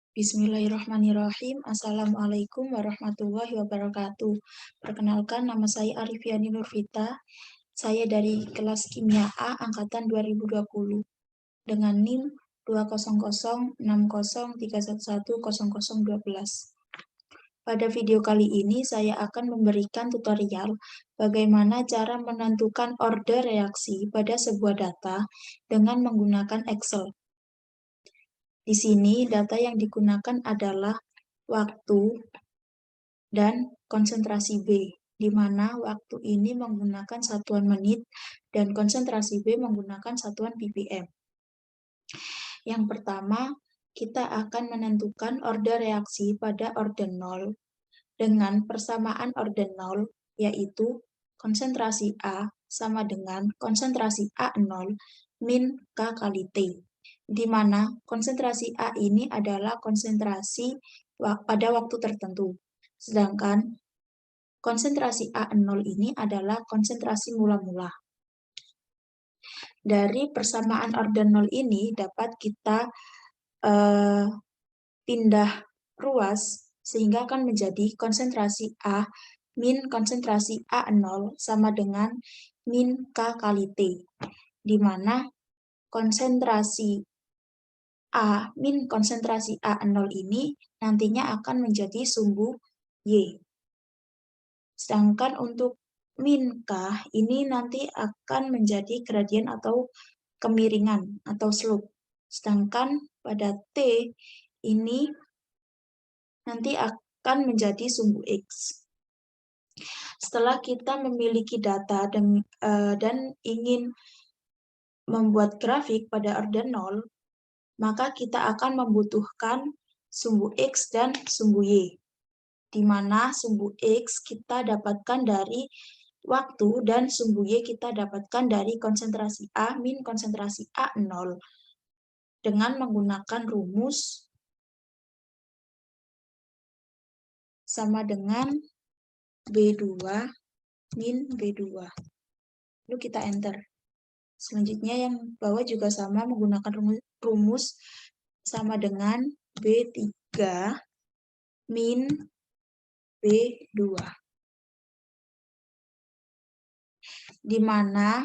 Bismillahirrahmanirrahim. Assalamualaikum warahmatullahi wabarakatuh. Perkenalkan, nama saya Arifiani Nurvita. Saya dari kelas Kimia A angkatan 2020 dengan NIM 200603113110012. Pada video kali ini saya akan memberikan tutorial bagaimana cara menentukan order reaksi pada sebuah data dengan menggunakan Excel. Di sini data yang digunakan adalah waktu dan konsentrasi B, di mana waktu ini menggunakan satuan menit dan konsentrasi B menggunakan satuan ppm. Yang pertama, kita akan menentukan order reaksi pada orden 0 dengan persamaan orden 0, yaitu konsentrasi A sama dengan konsentrasi A0 min K kali T, di mana konsentrasi A ini adalah konsentrasi pada waktu tertentu, sedangkan konsentrasi A0 ini adalah konsentrasi mula-mula. Dari persamaan orden 0 ini dapat kita pindah ruas sehingga akan menjadi konsentrasi A min konsentrasi A0 sama dengan min K kali T, di mana konsentrasi A min konsentrasi A0 ini nantinya akan menjadi sumbu Y. Sedangkan untuk min K ini nanti akan menjadi gradien atau kemiringan atau slope. Sedangkan pada T ini nanti akan menjadi sumbu X. Setelah kita memiliki data dan ingin membuat grafik pada orden 0, maka kita akan membutuhkan sumbu X dan sumbu Y, di mana sumbu X kita dapatkan dari waktu dan sumbu Y kita dapatkan dari konsentrasi A min konsentrasi A0 dengan menggunakan rumus sama dengan B2 min B2. Lalu kita enter. Selanjutnya yang bawah juga sama menggunakan rumus sama dengan B3 min B2. Di mana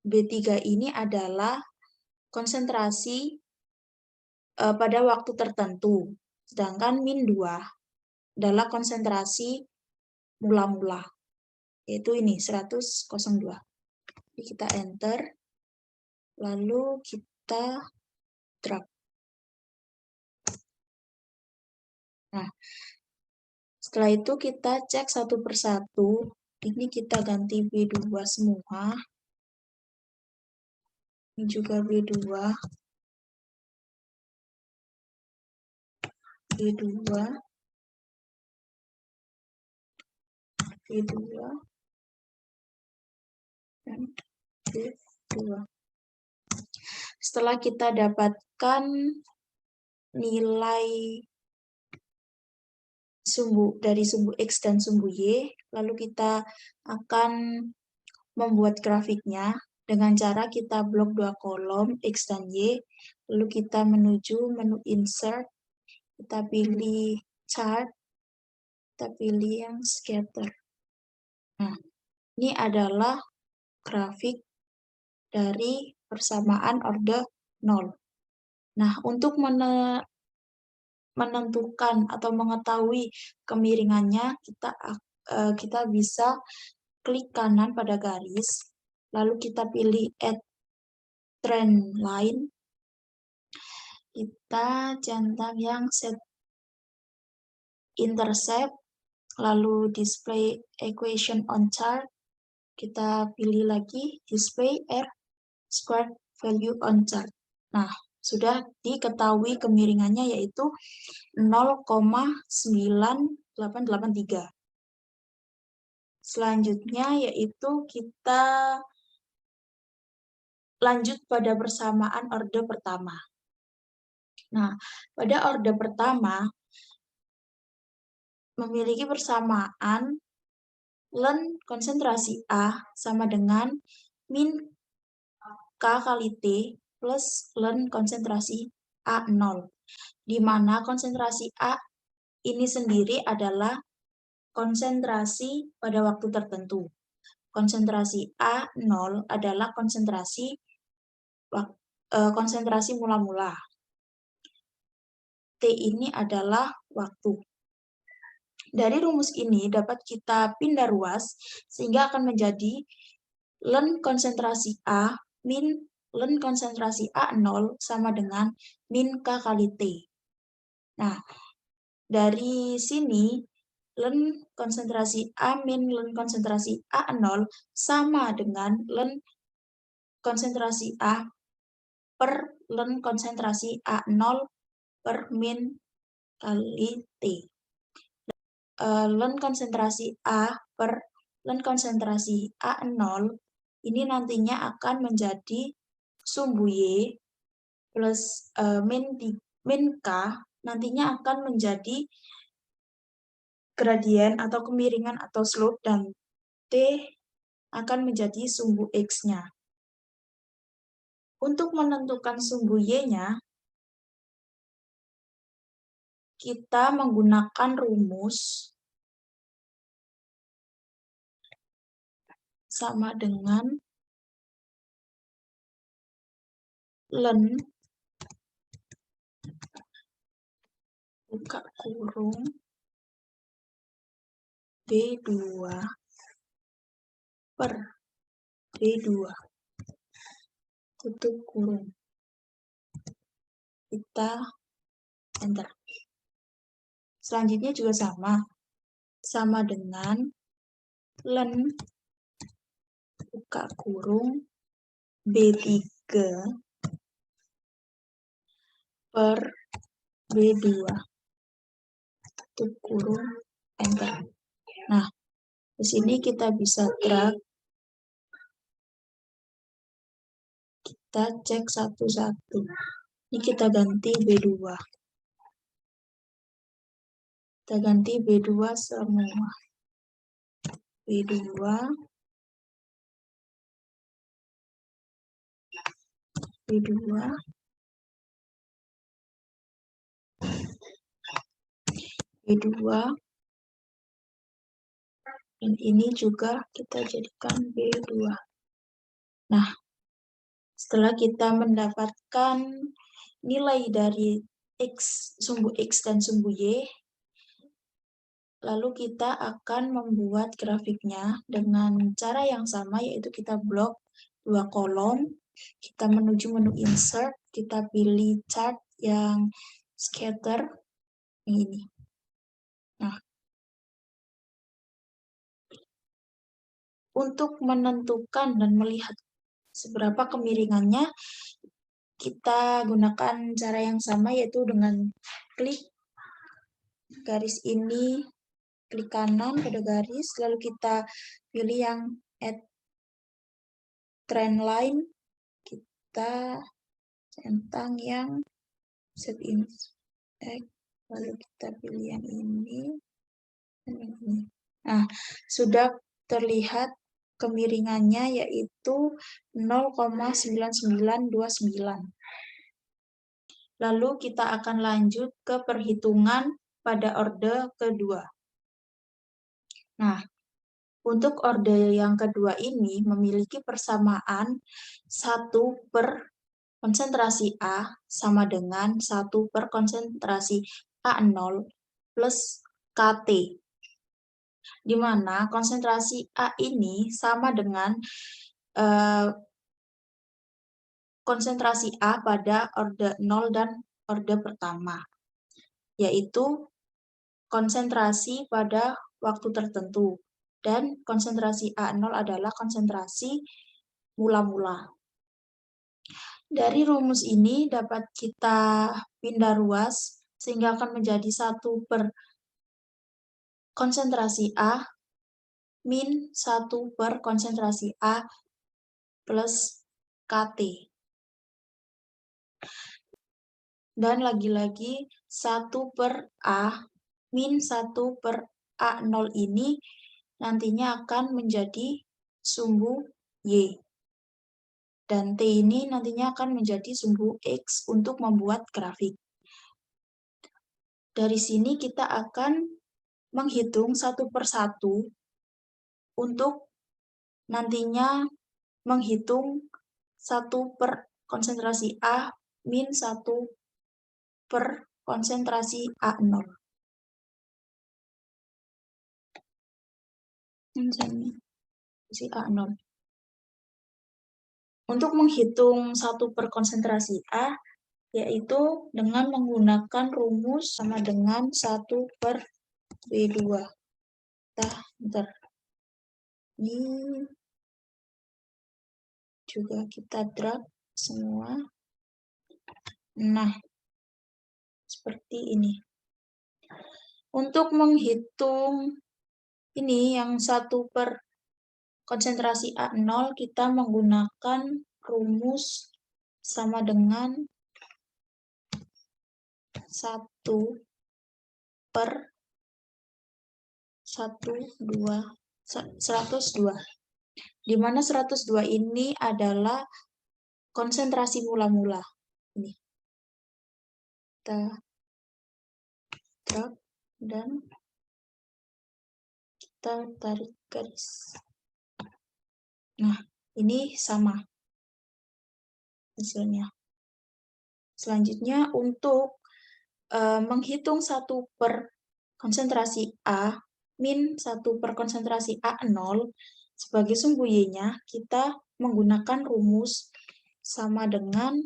B3 ini adalah konsentrasi pada waktu tertentu, sedangkan min 2 adalah konsentrasi mula-mula, yaitu ini 100,02. Jadi kita enter, lalu kita drag. Nah, setelah itu kita cek satu persatu. Ini kita ganti B2 semua. Ini juga B2. B2. B2. Dan B2. Setelah kita dapatkan nilai dari sumbu X dan sumbu Y, lalu kita akan membuat grafiknya dengan cara kita blok 2 kolom X dan Y, lalu kita menuju menu insert, kita pilih chart, kita pilih yang scatter. Nah, ini adalah grafik dari persamaan order 0. Nah, untuk menentukan atau mengetahui kemiringannya, kita bisa klik kanan pada garis, lalu kita pilih add trend line, kita centang yang set intercept, lalu display equation on chart, kita pilih lagi display R squared value on chart. Nah, sudah diketahui kemiringannya yaitu 0,9883. Selanjutnya yaitu kita lanjut pada persamaan orde pertama. Nah, pada orde pertama memiliki persamaan ln konsentrasi A sama dengan min K kali T plus ln konsentrasi A0. di mana konsentrasi A ini sendiri adalah konsentrasi pada waktu tertentu. Konsentrasi A0 adalah konsentrasi mula-mula. T ini adalah waktu. Dari rumus ini dapat kita pindah ruas sehingga akan menjadi ln konsentrasi A min ln konsentrasi A0 sama dengan min K kali T. Nah, dari sini ln konsentrasi A min ln konsentrasi A0 sama dengan ln konsentrasi A per ln konsentrasi A0 per min kali T. Ln konsentrasi A per ln konsentrasi A0 ini nantinya akan menjadi sumbu Y plus min K nantinya akan menjadi gradien atau kemiringan atau slope dan T akan menjadi sumbu X-nya. Untuk menentukan sumbu Y-nya, kita menggunakan rumus sama dengan ln buka kurung B2 per B2 tutup kurung. Kita enter. Selanjutnya juga sama dengan ln buka kurung B3 per B2 tutup kurung enter. Nah, di sini kita bisa drag, kita cek satu-satu. Ini kita ganti B2. Kita ganti B2 semua. B2 B2 B2 dan ini juga kita jadikan B2. Nah, setelah kita mendapatkan nilai dari X, sumbu X dan sumbu Y, lalu kita akan membuat grafiknya dengan cara yang sama, yaitu kita blok 2 kolom, kita menuju menu insert, kita pilih chart yang scatter, ini. Nah, untuk menentukan dan melihat seberapa kemiringannya, kita gunakan cara yang sama, yaitu dengan klik garis ini, klik kanan pada garis, lalu kita pilih yang add trend line, kita centang yang set inspect, lalu kita pilih yang ini dan ini. Nah, sudah terlihat kemiringannya yaitu 0,9929. Lalu kita akan lanjut ke perhitungan pada orde kedua. Nah, untuk orde yang kedua ini memiliki persamaan 1 per konsentrasi A sama dengan 1 per konsentrasi A0 plus KT. Di mana konsentrasi A ini sama dengan konsentrasi A pada orde 0 dan orde pertama, yaitu konsentrasi pada waktu tertentu, dan konsentrasi A0 adalah konsentrasi mula-mula. Dari rumus ini dapat kita pindah ruas, sehingga akan menjadi 1 per konsentrasi A min 1 per konsentrasi A plus KT. Dan lagi-lagi 1 per A min 1 per A0 ini nantinya akan menjadi sumbu Y. Dan T ini nantinya akan menjadi sumbu X untuk membuat grafik. Dari sini kita akan menghitung satu persatu untuk nantinya menghitung 1 per konsentrasi A min 1 per konsentrasi A0. Konsentrasi A0. Untuk menghitung 1 per konsentrasi A, yaitu dengan menggunakan rumus sama dengan 1 per B2. Bentar. Ini juga kita drag semua. Nah, seperti ini. Untuk menghitung ini yang 1 per konsentrasi A0, kita menggunakan rumus sama dengan 1 per 102, di mana 102 ini adalah konsentrasi mula-mula. Ini kita drag dan kita tarik garis. Nah, ini sama hasilnya. Selanjutnya untuk menghitung 1 per konsentrasi A min 1 per konsentrasi A0 sebagai sumbu Y-nya, kita menggunakan rumus sama dengan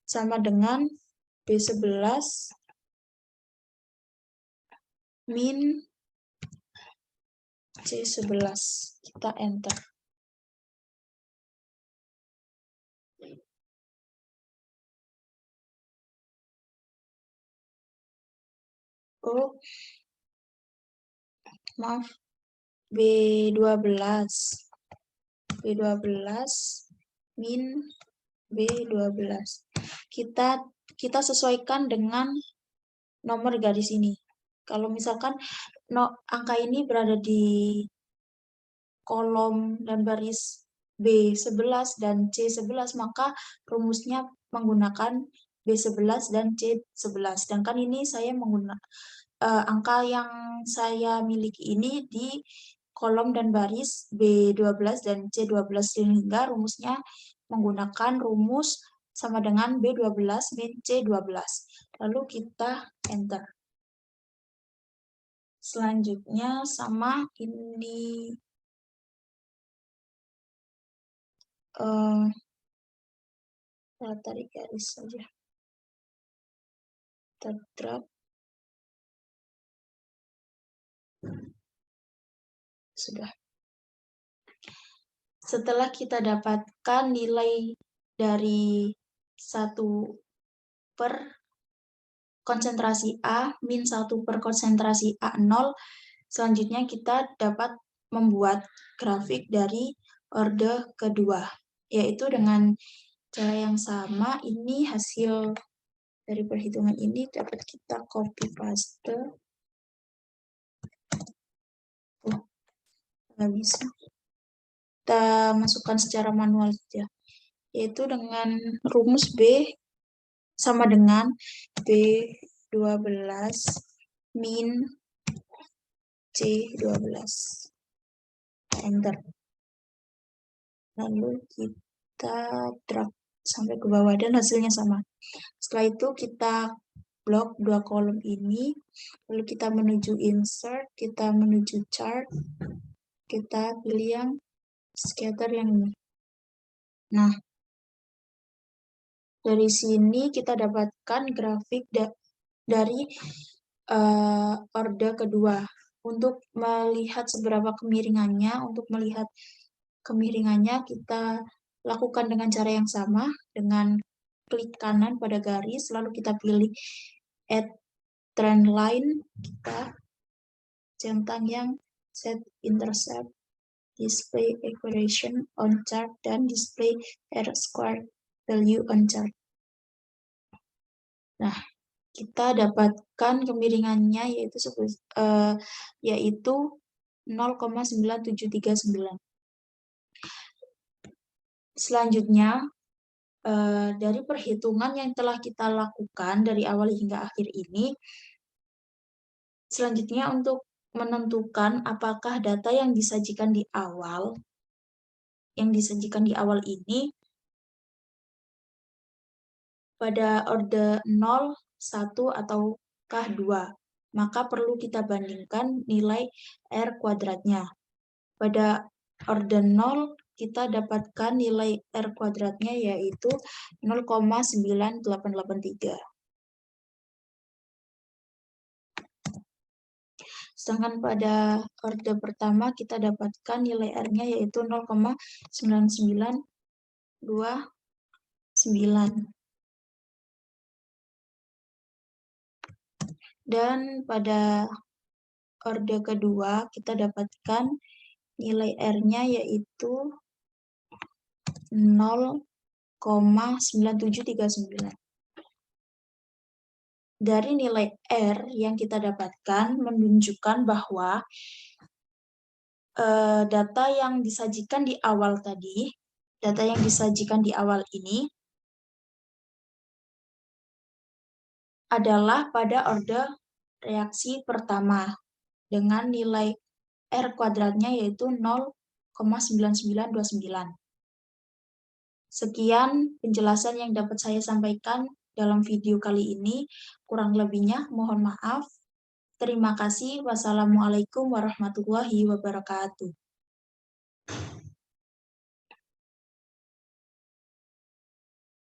sama dengan B11 min C11. Kita enter. Oh, maaf, B12 min B12. Kita sesuaikan dengan nomor garis ini. Kalau misalkan angka ini berada di kolom dan baris B11 dan C11, maka rumusnya menggunakan B11 dan C11. Sedangkan ini saya menggunakan angka yang saya miliki ini di kolom dan baris B12 dan C12, sehingga rumusnya menggunakan rumus sama dengan B12 min C12. Lalu kita enter. Selanjutnya sama ini kita tarik garis saja. Kita drag. Sudah. Setelah kita dapatkan nilai dari 1 per konsentrasi A min 1 per konsentrasi A0, selanjutnya kita dapat membuat grafik dari orde kedua, yaitu dengan cara yang sama. Ini hasil dari perhitungan ini dapat kita copy paste. Nggak bisa. Kita masukkan secara manual saja, yaitu dengan rumus B sama dengan B12 min C12. Enter. Lalu kita drag sampai ke bawah dan hasilnya sama. Setelah itu kita blok 2 kolom ini, lalu kita menuju insert, kita menuju chart, kita pilih yang scatter yang ini. Nah, dari sini kita dapatkan grafik dari orde kedua. Untuk melihat seberapa kemiringannya, kita lakukan dengan cara yang sama, dengan klik kanan pada garis, lalu kita pilih add trend line, kita centang yang set intercept, display equation on chart, dan display R squared value on chart. Nah, kita dapatkan kemiringannya yaitu 0,9739. Selanjutnya, dari perhitungan yang telah kita lakukan dari awal hingga akhir ini, selanjutnya untuk menentukan apakah data yang disajikan di awal ini pada orde 0, 1, ataukah 2, maka perlu kita bandingkan nilai R kuadratnya. Pada orde 0, kita dapatkan nilai R kuadratnya yaitu 0,9883. Sedangkan pada orde pertama kita dapatkan nilai R-nya yaitu 0,9929. Dan pada orde kedua kita dapatkan nilai R-nya yaitu 0,9739. Dari nilai R yang kita dapatkan menunjukkan bahwa data yang disajikan di awal ini adalah pada orde reaksi pertama dengan nilai R kuadratnya yaitu 0,9929. Sekian penjelasan yang dapat saya sampaikan dalam video kali ini. Kurang lebihnya mohon maaf. Terima kasih. Wassalamualaikum warahmatullahi wabarakatuh.